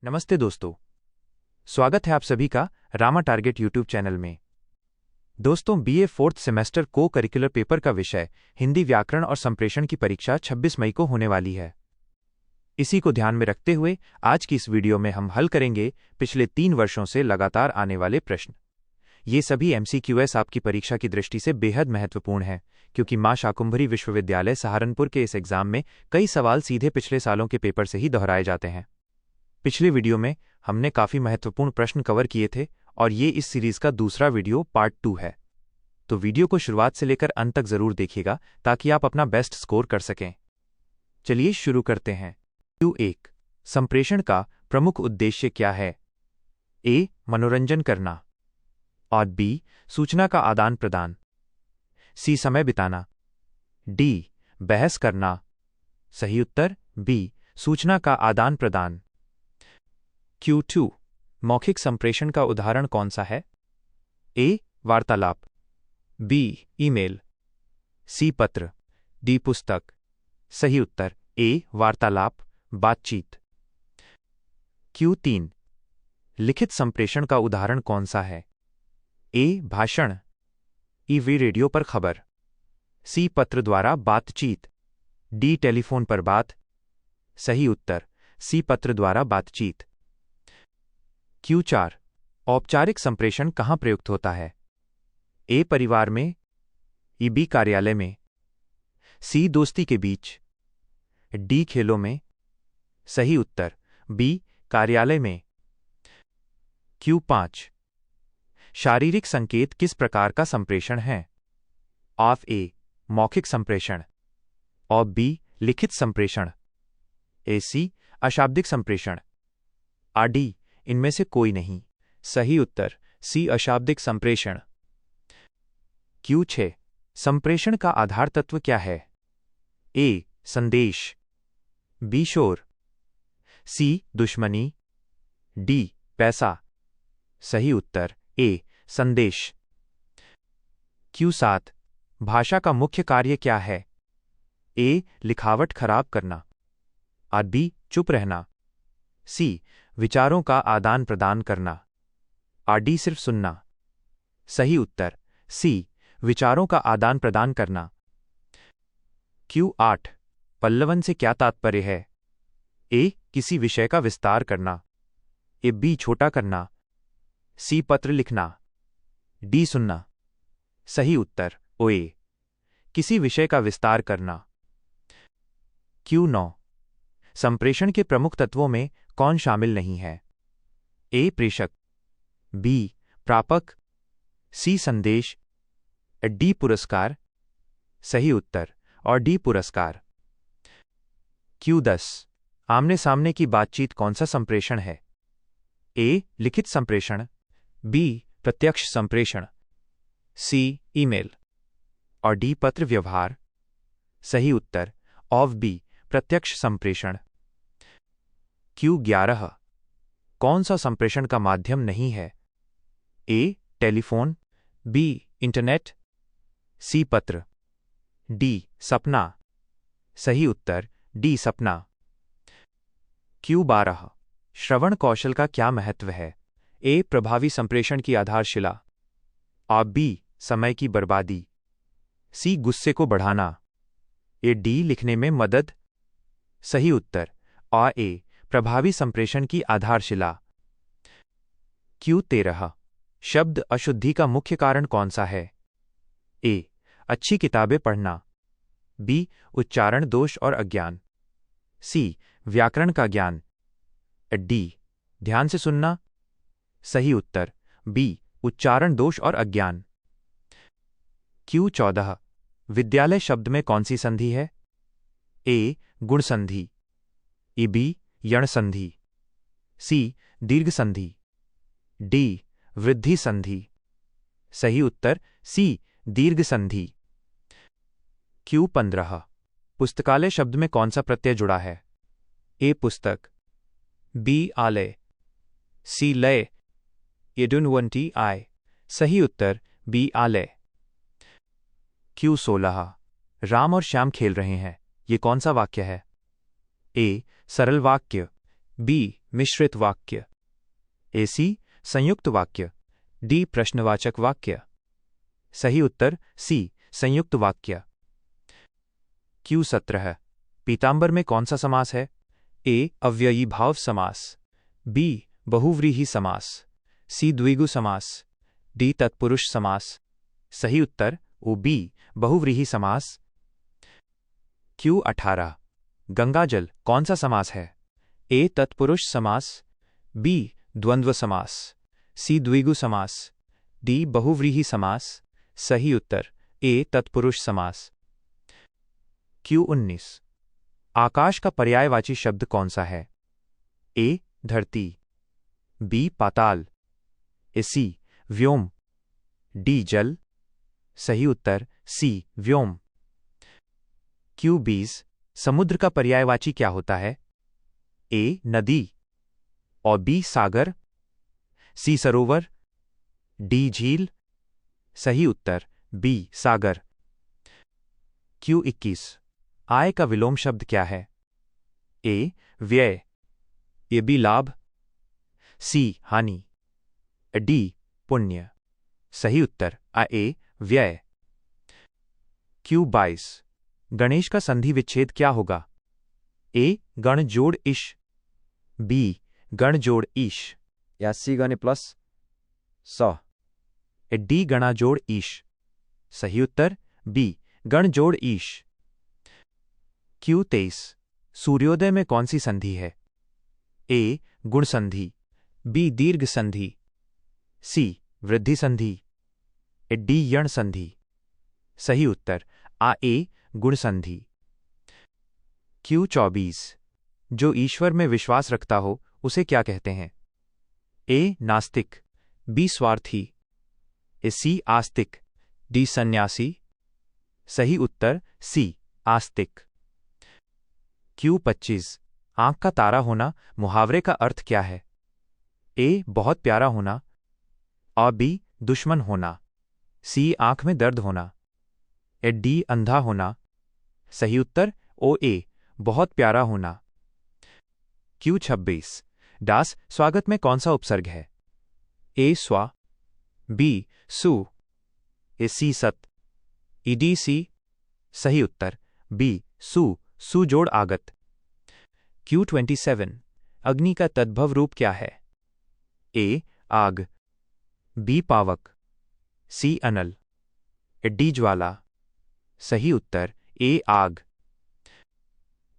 नमस्ते दोस्तों, स्वागत है आप सभी का रामा टारगेट यूट्यूब चैनल में। दोस्तों, बीए फोर्थ सेमेस्टर को करिकुलर पेपर का विषय हिंदी व्याकरण और संप्रेषण की परीक्षा 26 मई को होने वाली है। इसी को ध्यान में रखते हुए आज की इस वीडियो में हम हल करेंगे पिछले 3 वर्षों से लगातार आने वाले प्रश्न। ये सभी MCQS आपकी परीक्षा की दृष्टि से बेहद महत्वपूर्ण है, क्योंकि मां शाकुंभरी विश्वविद्यालय सहारनपुर के इस एग्जाम में कई सवाल सीधे पिछले सालों के पेपर से ही दोहराए जाते हैं। पिछले वीडियो में हमने काफी महत्वपूर्ण प्रश्न कवर किए थे और ये इस सीरीज का दूसरा वीडियो पार्ट 2 है। तो वीडियो को शुरुआत से लेकर अंत तक जरूर देखिएगा ताकि आप अपना बेस्ट स्कोर कर सकें। चलिए शुरू करते हैं। Q1 संप्रेषण का प्रमुख उद्देश्य क्या है? A. मनोरंजन करना और B. सूचना का आदान प्रदान, C. समय बिताना, D. बहस करना। सही उत्तर B. सूचना का आदान प्रदान। Q2 मौखिक संप्रेषण का उदाहरण कौन सा है? A. वार्तालाप, B. Email, C. पत्र, D. पुस्तक। सही उत्तर A. वार्तालाप, बातचीत। Q3 लिखित संप्रेषण का उदाहरण कौन सा है? A. भाषण, E. रेडियो पर खबर, C. पत्र द्वारा बातचीत, D. टेलीफोन पर बात। सही उत्तर C. पत्र द्वारा बातचीत। Q4 औपचारिक संप्रेषण कहाँ प्रयुक्त होता है? A. परिवार में, E. B. कार्यालय में, C. दोस्ती के बीच, D. खेलों में। सही उत्तर B. कार्यालय में। Q5 शारीरिक संकेत किस प्रकार का संप्रेषण है? Of A. मौखिक संप्रेषण और B. लिखित संप्रेषण, C. अशाब्दिक संप्रेषण, D. इनमें से कोई नहीं। सही उत्तर C. अशाब्दिक संप्रेषण। Q6 संप्रेषण का आधार तत्व क्या है? A. संदेश, B. शोर, C. दुश्मनी, D. पैसा। सही उत्तर A. संदेश। Q7 भाषा का मुख्य कार्य क्या है? A. लिखावट खराब करना और B. चुप रहना, C. विचारों का आदान प्रदान करना और D. सिर्फ सुनना। सही उत्तर C. विचारों का आदान प्रदान करना। Q8 पल्लवन से क्या तात्पर्य है? A. किसी विषय का विस्तार करना, A. B. छोटा करना, C. पत्र लिखना, D. सुनना। सही उत्तर A. किसी विषय का विस्तार करना। Q9 संप्रेषण के प्रमुख तत्वों में कौन शामिल नहीं है? A. प्रेषक, B. प्रापक, C. संदेश, D. पुरस्कार। सही उत्तर और D. पुरस्कार। Q10 आमने सामने की बातचीत कौन सा संप्रेषण है? A. लिखित संप्रेषण, B. प्रत्यक्ष संप्रेषण, C. ईमेल और D. पत्र व्यवहार। सही उत्तर ऑफ B. प्रत्यक्ष संप्रेषण। Q11 कौन सा संप्रेषण का माध्यम नहीं है? A. Telephone, B. Internet, C. पत्र, D. सपना। सही उत्तर D. सपना। Q12 श्रवण कौशल का क्या महत्व है? A. प्रभावी संप्रेषण की आधारशिला और B. समय की बर्बादी, C. गुस्से को बढ़ाना, A. D. लिखने में मदद। सही उत्तर और A. प्रभावी संप्रेषण की आधारशिला। Q13 शब्द अशुद्धि का मुख्य कारण कौन सा है? A. अच्छी किताबें पढ़ना, B. उच्चारण दोष और अज्ञान, C. व्याकरण का ज्ञान, D. ध्यान से सुनना। सही उत्तर B. उच्चारण दोष और अज्ञान। Q14 विद्यालय शब्द में कौन सी संधि है? A. गुण संधि, B. यण संधि, C. दीर्घ संधि, D. वृद्धि संधि। सही उत्तर C. दीर्घ संधि। Q15 पुस्तकालय शब्द में कौन सा प्रत्यय जुड़ा है? A. पुस्तक, B. आलय, C. लय, यदुन्वंती आय। सही उत्तर B. आलय। Q16 राम और श्याम खेल रहे हैं, ये कौन सा वाक्य है? A. सरल वाक्य, B. मिश्रित वाक्य। ए सी संयुक्त वाक्य। डी प्रश्नवाचक वाक्य। सही उत्तर सी संयुक्त वाक्य। Q17 पीतांबर में कौन सा समास है? ए अव्ययी भाव समास, बी बहुव्रीहि समास, सी द्विगु समास, डी तत्पुरुष समास। सही उत्तर ओ बी बहुव्रीहि समास। Q18 गंगाजल कौन सा समास है? ए तत्पुरुष समास, बी द्वंद्व समास, सी द्विगु समास, डी बहुव्रीहि समास। सही उत्तर ए तत्पुरुष समास। Q19 आकाश का पर्यायवाची शब्द कौन सा है? ए धरती, बी पाताल, सी व्योम, डी जल। सही उत्तर सी व्योम। Q20 समुद्र का पर्यायवाची क्या होता है? ए नदी और बी सागर, सी सरोवर, डी झील। सही उत्तर बी सागर। Q21 आय का विलोम शब्द क्या है? ए व्यय, ए बी लाभ, सी हानि, डी पुण्य। सही उत्तर ए व्यय। Q22 गणेश का संधि विच्छेद क्या होगा? ए गण जोड़ इश, बी गण जोड़ ईश, या सी गण प्लस स, डी गणा जोड़ ईश। सही उत्तर बी गण जोड़ ईश। Q23 सूर्योदय में कौन सी संधि है? ए गुण संधि, बी दीर्घ संधि, सी वृद्धि संधि, डी यण संधि। सही उत्तर ए गुण संधि। Q24 जो ईश्वर में विश्वास रखता हो उसे क्या कहते हैं? ए नास्तिक, बी स्वार्थी, सी आस्तिक, डी सन्यासी। सही उत्तर सी आस्तिक। Q25 आंख का तारा होना मुहावरे का अर्थ क्या है? ए बहुत प्यारा होना, और बी दुश्मन होना, सी आंख में दर्द होना, डी अंधा होना। सही उत्तर ओ ए बहुत प्यारा होना। Q26 दास स्वागत में कौन सा उपसर्ग है? ए स्वा, बी सु, सी सत, डी सी। सही उत्तर बी सु जोड़ आगत। Q27 अग्नि का तद्भव रूप क्या है? ए आग, बी पावक, सी अनल, डी ज्वाला। सही उत्तर ए आग।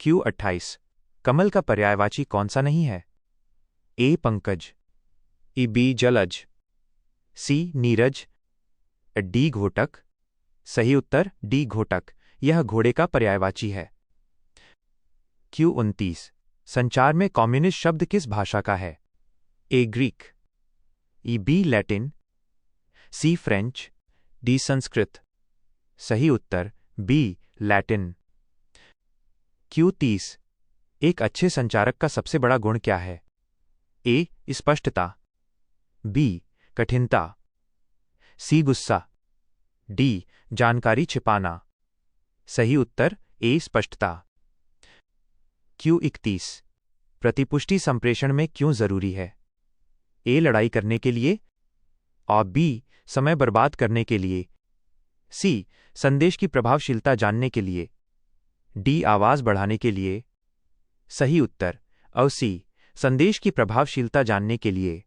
Q28 कमल का पर्यायवाची कौन सा नहीं है? ए पंकज, बी जलज, सी नीरज, डी घोटक। सही उत्तर डी घोटक, यह घोड़े का पर्यायवाची है। Q29 संचार में कम्युनिस्ट शब्द किस भाषा का है? ए ग्रीक, बी लैटिन, सी फ्रेंच, डी संस्कृत। सही उत्तर बी लैटिन। Q30 एक अच्छे संचारक का सबसे बड़ा गुण क्या है? ए स्पष्टता, बी कठिनता, सी गुस्सा, डी जानकारी छिपाना। सही उत्तर ए स्पष्टता। Q31 प्रतिपुष्टि संप्रेषण में क्यों जरूरी है? ए लड़ाई करने के लिए, और बी समय बर्बाद करने के लिए, सी संदेश की प्रभावशीलता जानने के लिए, डी आवाज बढ़ाने के लिए। सही उत्तर सी संदेश की प्रभावशीलता जानने के लिए।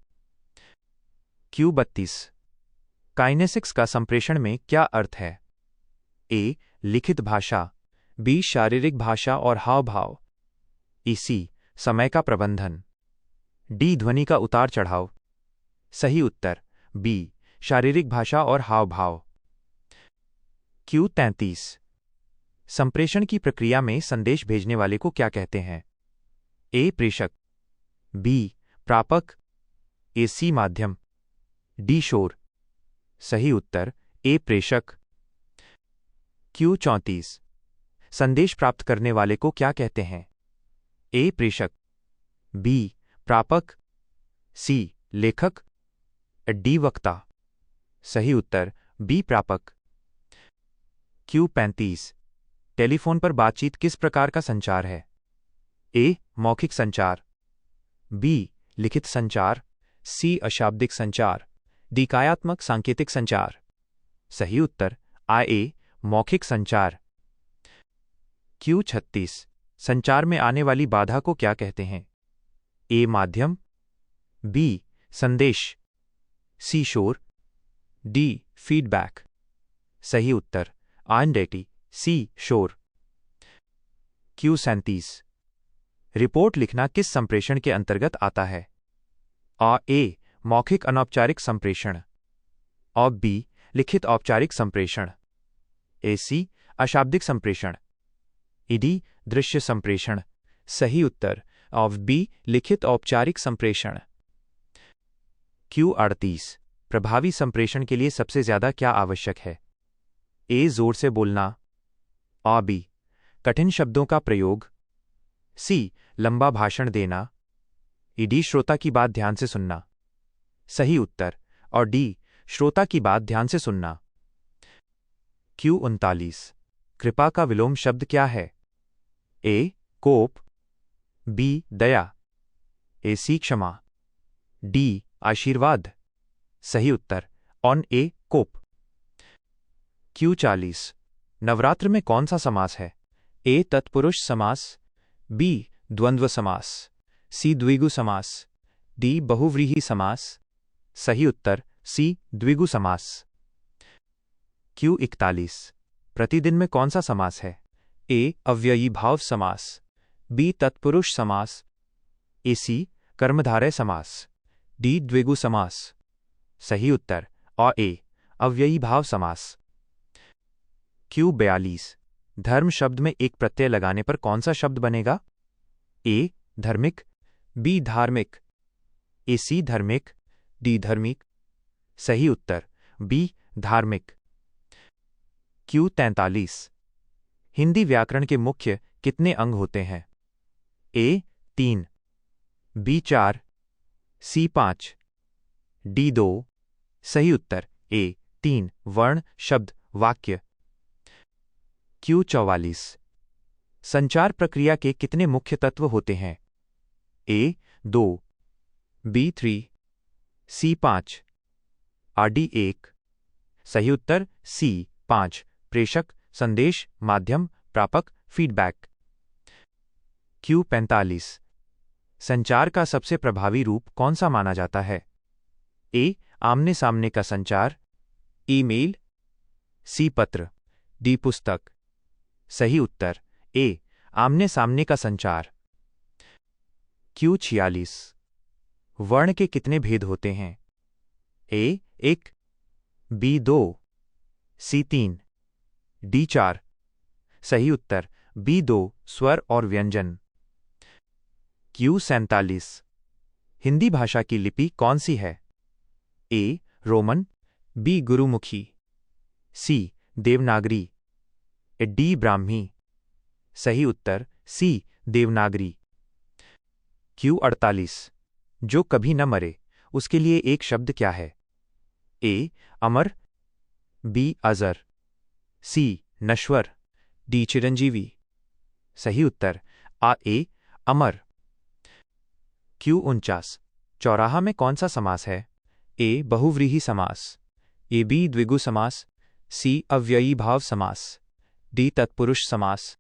Q32 काइनेसिक्स का संप्रेषण में क्या अर्थ है? ए लिखित भाषा, बी शारीरिक भाषा और हाव भाव, सी समय का प्रबंधन, डी ध्वनि का उतार चढ़ाव। सही उत्तर बी शारीरिक भाषा और हाव भाव। Q33 संप्रेषण की प्रक्रिया में संदेश भेजने वाले को क्या कहते हैं? ए प्रेषक, बी प्रापक, सी माध्यम, डी शोर। सही उत्तर ए प्रेषक। Q34 संदेश प्राप्त करने वाले को क्या कहते हैं? ए प्रेषक, बी प्रापक, सी लेखक, डी वक्ता। सही उत्तर बी प्रापक। Q35 टेलीफोन पर बातचीत किस प्रकार का संचार है? ए मौखिक संचार, बी लिखित संचार, सी अशाब्दिक संचार, डी कायात्मक सांकेतिक संचार। सही उत्तर ए मौखिक संचार। Q36 संचार में आने वाली बाधा को क्या कहते हैं? ए माध्यम, बी संदेश, सी शोर, डी फीडबैक। सही उत्तर आइडेंटिटी, सी शोर। Q37 रिपोर्ट लिखना किस संप्रेषण के अंतर्गत आता है? ए मौखिक अनौपचारिक संप्रेषण, और बी लिखित औपचारिक संप्रेषण, सी अशाब्दिक संप्रेषण, डी दृश्य संप्रेषण। सही उत्तर बी लिखित औपचारिक संप्रेषण। Q38 प्रभावी संप्रेषण के लिए सबसे ज्यादा क्या आवश्यक है? ए जोर से बोलना, बी कठिन शब्दों का प्रयोग, सी लंबा भाषण देना, डी श्रोता की बात ध्यान से सुनना। सही उत्तर और डी श्रोता की बात ध्यान से सुनना। Q39 कृपा का विलोम शब्द क्या है? ए कोप, बी दया, सी क्षमा, डी आशीर्वाद। सही उत्तर on A cope. Q40 Navratra में कौन सा समास है? ए तत्पुरुष समास, बी द्वंद्व समास, सी द्विगु समास, डी बहुव्रीहि समास। सही उत्तर सी द्विगु समास। Q41 प्रतिदिन में कौन सा समास है? ए अव्ययी भाव समास, बी तत्पुरुष समास, सी कर्मधारय समास, डी द्विगु समास। सही उत्तर ए अव्ययी भाव समास। Q42 धर्म शब्द में एक प्रत्यय लगाने पर कौन सा शब्द बनेगा? ए धर्मिक, बी धार्मिक, सी धर्मिक, डी धर्मिक। सही उत्तर बी धार्मिक। Q43 हिंदी व्याकरण के मुख्य कितने अंग होते हैं? ए 3, बी 4, सी 5, डी 2। सही उत्तर ए 3 वर्ण, शब्द, वाक्य। Q44 संचार प्रक्रिया के कितने मुख्य तत्व होते हैं? ए 2, बी 3, सी 5, डी 1। सही उत्तर सी 5 प्रेषक, संदेश, माध्यम, प्रापक, फीडबैक। Q45 संचार का सबसे प्रभावी रूप कौन सा माना जाता है? ए आमने सामने का संचार, ईमेल, सी पत्र, डी पुस्तक। सही उत्तर ए आमने सामने का संचार। Q46 वर्ण के कितने भेद होते हैं? ए 1, बी 2, सी 3, डी 4। सही उत्तर बी 2 स्वर और व्यंजन। Q47 हिंदी भाषा की लिपि कौन सी है? ए रोमन, बी गुरुमुखी, सी देवनागरी, डी ब्राह्मी। सही उत्तर सी देवनागरी। Q48 जो कभी न मरे उसके लिए एक शब्द क्या है? ए अमर, बी अजर, सी नश्वर, डी चिरंजीवी। सही उत्तर ए अमर। Q49 चौराहा में कौन सा समास है? ए बहुव्रीहि समास, ए बी द्विगु समास, सी अव्ययी भाव समास, डी तत्पुरुष समास।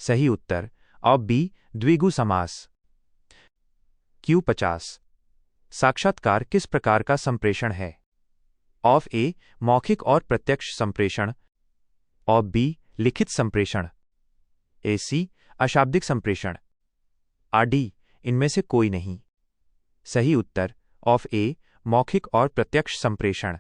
सही उत्तर बी द्विगु समास। Q50 साक्षात्कार किस प्रकार का संप्रेषण है? ए मौखिक और प्रत्यक्ष संप्रेषण, और बी लिखित संप्रेषण, सी अशाब्दिक संप्रेषण, डी इनमें से कोई नहीं। सही उत्तर ए मौखिक और प्रत्यक्ष संप्रेषण।